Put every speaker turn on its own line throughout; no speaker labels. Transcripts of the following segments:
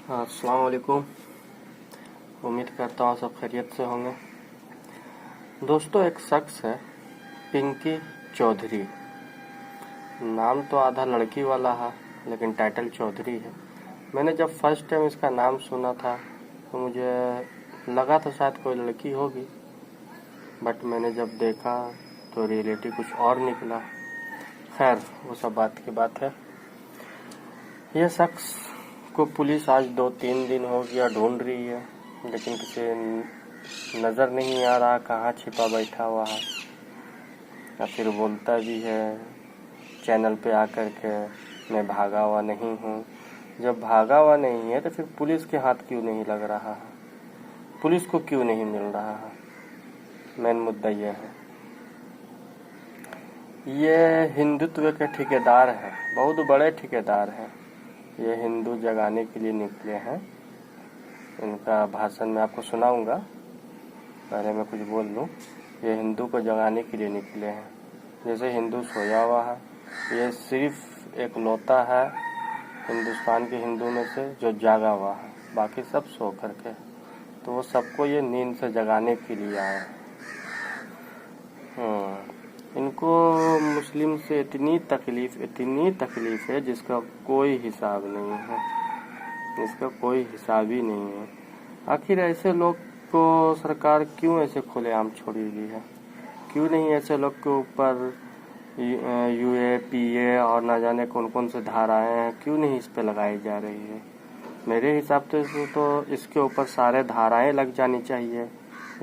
अस्सलाम वालेकुम। उम्मीद करता हूँ सब खैरियत से होंगे। दोस्तों, एक शख्स है पिंकी चौधरी। नाम तो आधा लड़की वाला है लेकिन टाइटल चौधरी है। मैंने जब फर्स्ट टाइम इसका नाम सुना था तो मुझे लगा था शायद कोई लड़की होगी, बट मैंने जब देखा तो रियलिटी कुछ और निकला। खैर, वो सब बात की बात है। यह शख्स को पुलिस आज 2-3 दिन हो गया ढूंढ रही है, लेकिन किसी नज़र नहीं आ रहा कहाँ छिपा बैठा हुआ है। या फिर बोलता भी है चैनल पे आकर के मैं भागा हुआ नहीं हूँ। जब भागा हुआ नहीं है तो फिर पुलिस के हाथ क्यों नहीं लग रहा है, पुलिस को क्यों नहीं मिल रहा है? मेन मुद्दा यह है। ये हिंदुत्व के ठेकेदार हैं, बहुत बड़े ठेकेदार हैं। ये हिंदू जगाने के लिए निकले हैं। इनका भाषण मैं आपको सुनाऊंगा, पहले मैं कुछ बोल लूँ। ये हिंदू को जगाने के लिए निकले हैं। जैसे हिंदू सोया हुआ है, ये सिर्फ एक लौता है हिंदुस्तान के हिंदू में से जो जागा हुआ है, बाकी सब सो करके। तो वो सबको ये नींद से जगाने के लिए आया है। इनको मुस्लिम से इतनी तकलीफ है जिसका कोई हिसाब नहीं है, इसका कोई हिसाब ही नहीं है। आखिर ऐसे लोग को सरकार क्यों ऐसे खुलेआम छोड़ेगी है? क्यों नहीं ऐसे लोग के ऊपर यूए पीए और ना जाने कौन कौन से धाराएं हैं, क्यों नहीं इस पे लगाई जा रही है? मेरे हिसाब से तो इसके ऊपर सारे धाराएं लग जानी चाहिए,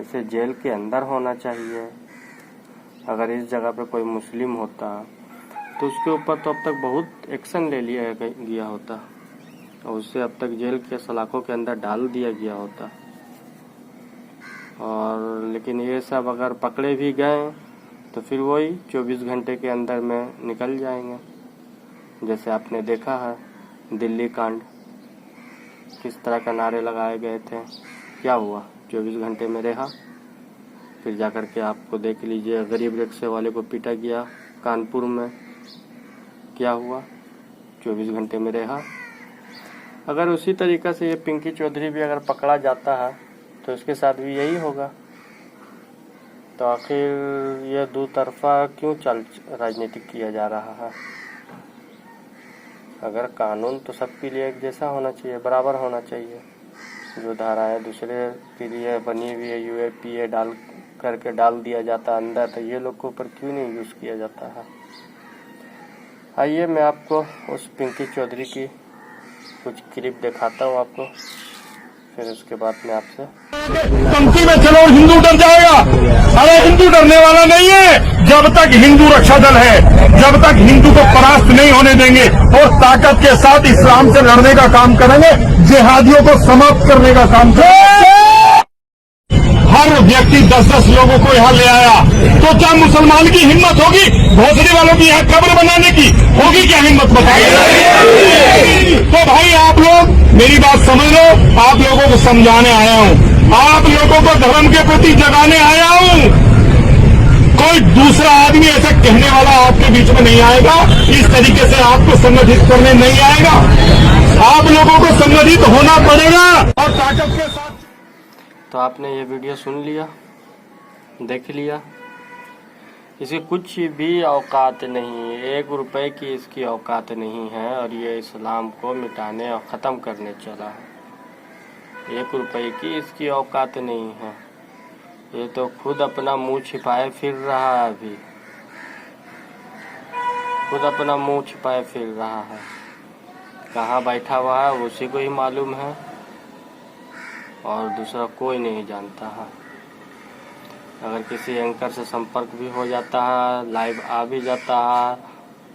इसे जेल के अंदर होना चाहिए। अगर इस जगह पे कोई मुस्लिम होता तो उसके ऊपर तो अब तक बहुत एक्शन ले लिया गया होता और उसे अब तक जेल के सलाखों के अंदर डाल दिया गया होता। और लेकिन ये सब अगर पकड़े भी गए तो फिर वही 24 घंटे के अंदर में निकल जाएंगे। जैसे आपने देखा है दिल्ली कांड, किस तरह का नारे लगाए गए थे, क्या हुआ? 24 घंटे में रहा। फिर जाकर के आपको देख लीजिए, गरीब रिक्शे वाले को पीटा गया कानपुर में, क्या हुआ? 24 घंटे में रहा। अगर उसी तरीक़ा से ये पिंकी चौधरी भी अगर पकड़ा जाता है तो इसके साथ भी यही होगा। तो आखिर ये दो तरफा क्यों राजनीतिक किया जा रहा है? अगर कानून तो सबके लिए एक जैसा होना चाहिए, बराबर होना चाहिए। जो धाराएं दूसरे के लिए बनी हुई है, यूएपीए डाल दिया जाता अंदर, तो ये लोग के ऊपर क्यों नहीं यूज़ किया जाता है? आइए मैं आपको उस पिंकी चौधरी की कुछ क्लिप दिखाता हूँ आपको, फिर उसके बाद में आपसे।
पंक्ति में चलो, हिंदू डर जाएगा। अरे हिंदू डरने वाला नहीं है। जब तक हिंदू रक्षा दल है, जब तक हिंदू को परास्त नहीं होने देंगे और ताकत के साथ इस्लाम से लड़ने का काम करेंगे, जिहादियों को समाप्त करने का काम करेंगे। हर व्यक्ति 10-10 लोगों को यहाँ ले आया, तो क्या मुसलमान की हिम्मत होगी भोसड़ी वालों की यहाँ कब्र बनाने की? होगी क्या हिम्मत? बताइए। तो भाई आप लोग मेरी बात समझ लो, आप लोगों को समझाने आया हूँ, आप लोगों को धर्म के प्रति जगाने आया हूँ। कोई दूसरा आदमी ऐसा कहने वाला आपके बीच में नहीं आएगा, इस तरीके से आपको संगठित करने नहीं आएगा। आप लोगों को संगठित होना पड़ेगा और ताकत के साथ।
तो आपने ये वीडियो सुन लिया, देख लिया। इसकी कुछ भी औकात नहीं, 1 रुपए की इसकी औकात नहीं है और ये इस्लाम को मिटाने और ख़त्म करने चला है। 1 रुपए की इसकी औकात नहीं है। ये तो खुद अपना मुंह छिपाए फिर रहा है, अभी खुद अपना मुंह छिपाए फिर रहा है। कहाँ बैठा हुआ है उसी को ही मालूम है और दूसरा कोई नहीं जानता है। अगर किसी एंकर से संपर्क भी हो जाता है, लाइव आ भी जाता है,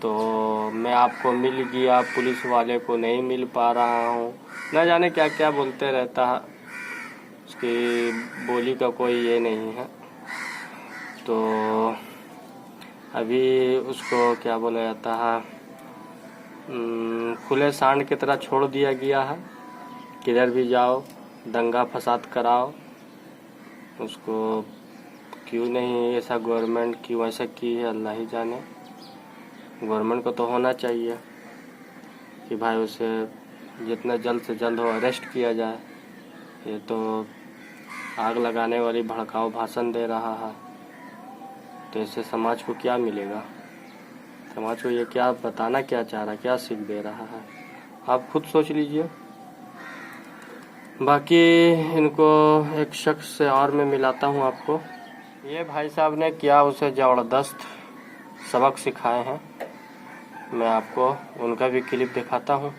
तो मैं आपको मिल गया, पुलिस वाले को नहीं मिल पा रहा हूँ, न जाने क्या क्या बोलते रहता है। उसकी बोली का कोई ये नहीं है। तो अभी उसको क्या बोला जाता है, खुले सांड की तरह छोड़ दिया गया है। किधर भी जाओ दंगा फसाद कराओ। उसको क्यों नहीं ऐसा गवर्नमेंट क्यों ऐसा की है, अल्लाह ही जाने। गवर्नमेंट को तो होना चाहिए कि भाई उसे जितना जल्द से जल्द हो अरेस्ट किया जाए। ये तो आग लगाने वाली भड़काऊ भाषण दे रहा है, तो इससे समाज को क्या मिलेगा? समाज को ये क्या बताना क्या चाह रहा है, क्या सीख दे रहा है, आप खुद सोच लीजिए। बाकी इनको एक शख्स से और मैं मिलाता हूँ आपको। ये भाई साहब ने क्या उसे जबरदस्त सबक सिखाए हैं, मैं आपको उनका भी क्लिप दिखाता हूँ।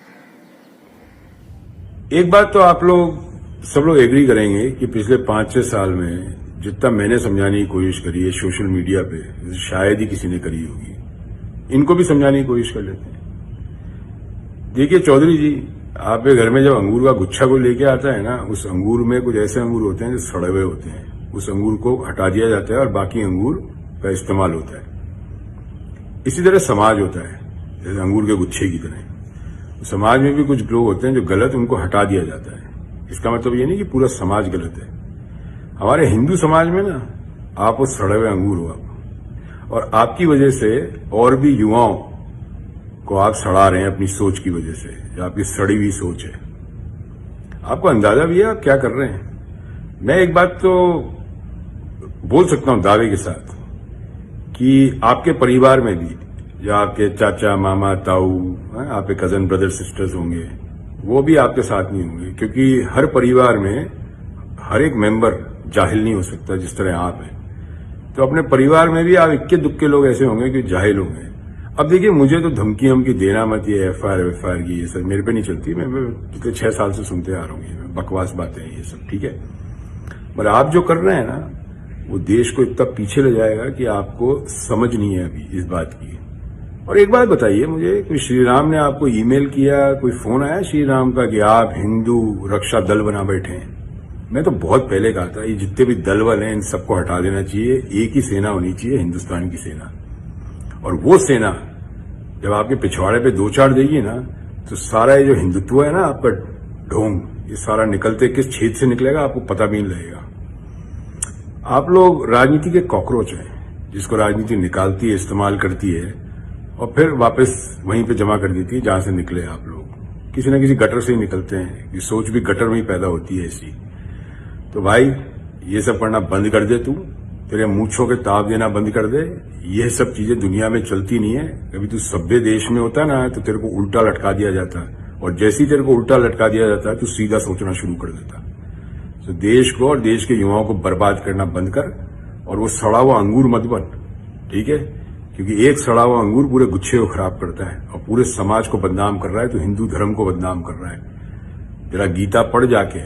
एक बात तो आप लोग सब लोग एग्री करेंगे कि पिछले 5-6 साल में जितना मैंने समझाने की कोशिश करी है सोशल मीडिया पे, शायद ही किसी ने करी होगी। इनको भी समझाने की कोशिश कर लेते हैं। देखिए चौधरी जी, आपके घर में जब अंगूर का गुच्छा कोई लेके आता है ना, उस अंगूर में कुछ ऐसे अंगूर होते हैं जो सड़े हुए होते हैं, उस अंगूर को हटा दिया जाता है और बाकी अंगूर का इस्तेमाल होता है। इसी तरह समाज होता है, जैसे अंगूर के गुच्छे की तरह समाज में भी कुछ लोग होते हैं जो गलत, उनको हटा दिया जाता है। इसका मतलब ये नहीं कि पूरा समाज गलत है। हमारे हिंदू समाज में ना, आप वो सड़े हुए अंगूर हो आप, और आपकी वजह से और भी युवाओं को आप सड़ा रहे हैं अपनी सोच की वजह से, जो आपकी सड़ी हुई सोच है। आपको अंदाजा भी है आप क्या कर रहे हैं। मैं एक बात तो बोल सकता हूं दावे के साथ कि आपके परिवार में भी जो आपके चाचा, मामा, ताऊ, आपके कजन ब्रदर सिस्टर्स होंगे, वो भी आपके साथ नहीं होंगे, क्योंकि हर परिवार में हर एक मेंबर जाहिल नहीं हो सकता जिस तरह आप हैं। तो अपने परिवार में भी आप इक्के दुक्के लोग ऐसे होंगे कि जाहिल होंगे। अब देखिए, मुझे तो धमकी हमकी देना मत, ये एफआईआर की ये सब मेरे पे नहीं चलती। मैं पिछले 6 साल से सुनते आ रहा हूँ, ये बकवास बातें ये सब, ठीक है। पर आप जो कर रहे हैं ना, वो देश को इतना पीछे ले जाएगा कि आपको समझ नहीं है अभी इस बात की। और एक बात बताइए मुझे, कोई श्री राम ने आपको ईमेल किया, कोई फोन आया श्री राम का कि आप हिंदू रक्षा दल बना बैठे हैं? मैं तो बहुत पहले कहा था, ये जितने भी दल बल हैं इन सबको हटा देना चाहिए। एक ही सेना होनी चाहिए, हिंदुस्तान की सेना। और वो सेना जब आपके पिछवाड़े पे 2-4 देगी ना, तो सारा ये जो हिंदुत्व है ना आपका ढोंग, ये सारा निकलते किस छेद से निकलेगा आपको पता भी नहीं लगेगा। आप लोग राजनीति के कॉकरोच हैं, जिसको राजनीति निकालती है, इस्तेमाल करती है और फिर वापस वहीं पे जमा कर देती है जहां से निकले आप लोग। किसी न किसी गटर से ही निकलते हैं, ये सोच भी गटर में ही पैदा होती है ऐसी। तो भाई ये सब करना बंद कर दे, तू तेरे मूंछों के ताव देना बंद कर दे। ये सब चीजें दुनिया में चलती नहीं है। कभी तू सभ्य देश में होता ना, तो तेरे को उल्टा लटका दिया जाता, और जैसे ही तेरे को उल्टा लटका दिया जाता है, तू सीधा सोचना शुरू कर देता। तो देश को और देश के युवाओं को बर्बाद करना बंद कर, और वो सड़ा हुआ अंगूर मत बन, ठीक है। क्योंकि एक सड़ा हुआ अंगूर पूरे गुच्छे को खराब करता है और पूरे समाज को बदनाम कर रहा है। तो हिंदू धर्म को बदनाम कर रहा है। जरा गीता पढ़ जाके,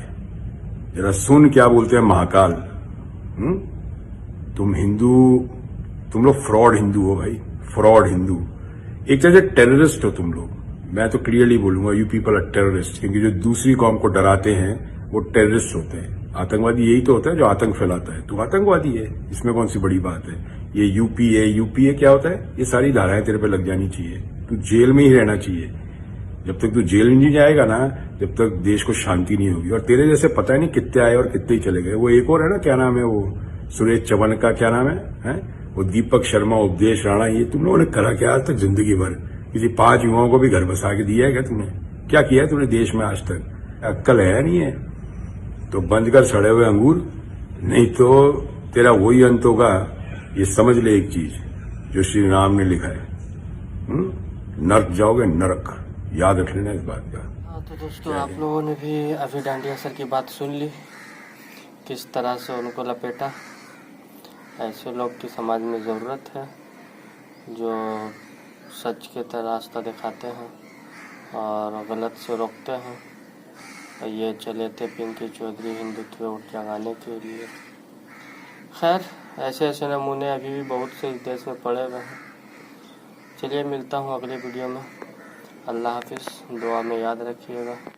जरा सुन क्या बोलते हैं महाकाल। तुम लोग फ्रॉड हिंदू हो भाई, फ्रॉड हिंदू। एक तरह से टेररिस्ट हो तुम लोग। मैं तो क्लियरली बोलूंगा, यू पीपल आर टेररिस्ट। क्योंकि जो दूसरी कौम को डराते हैं वो टेररिस्ट होते हैं। आतंकवादी यही तो होता है जो आतंक फैलाता है। तू आतंकवादी है, इसमें कौन सी बड़ी बात है। ये यूपीए क्या होता है, ये सारी धाराएं तेरे पे लग जानी चाहिए। तू जेल में ही रहना चाहिए। जब तक तू जेल में नहीं जाएगा ना, जब तक देश को शांति नहीं होगी। और तेरे जैसे पता नहीं कितने आए और कितने ही चले गए। वो एक और है ना, क्या नाम है वो, सुरेश चौहान का क्या नाम है? वो दीपक शर्मा, उपदेश राणा, ये तुम लोगों ने करा क्या आज तक जिंदगी भर? किसी 5 युवाओं को भी घर बसा के दिया है क्या तुमने? क्या किया है तुमने देश में आज तक? अक्कल है नहीं है? तो बंद कर सड़े हुए अंगूर, नहीं तो तेरा वही अंत होगा। ये समझ ले एक चीज जो श्री राम ने लिखा है, नरक जाओगे, नरक। याद रख लेना इस बात का।
तो दोस्तों, आप लोगों ने भी अभी डांडिया सर की बात सुन ली, किस तरह से उनको लपेटा। ऐसे लोग की समाज में ज़रूरत है, जो सच के तरह रास्ता दिखाते हैं और गलत से रोकते हैं। और ये चले थे पिंकी चौधरी हिंदुत्व उठ जगाने के लिए। खैर, ऐसे ऐसे नमूने अभी भी बहुत से इस देश में पड़े हुए हैं। चलिए, मिलता हूँ अगले वीडियो में। अल्लाह हाफिज़, दुआ में याद रखिएगा।